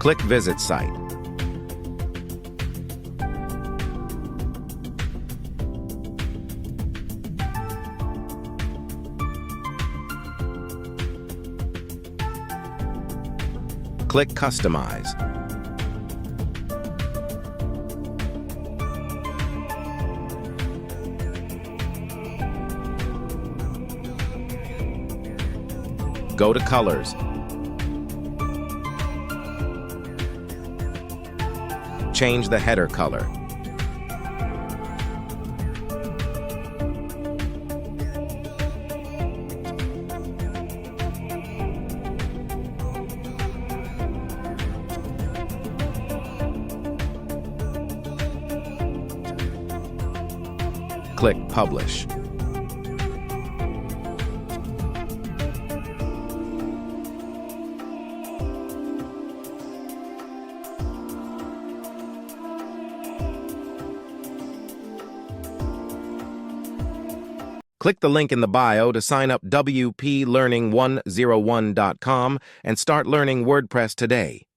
Click Visit Site. Click Customize. Go to Colors. Change the header color. Click Publish. Click the link in the bio to sign up wplearning101.com and start learning WordPress today.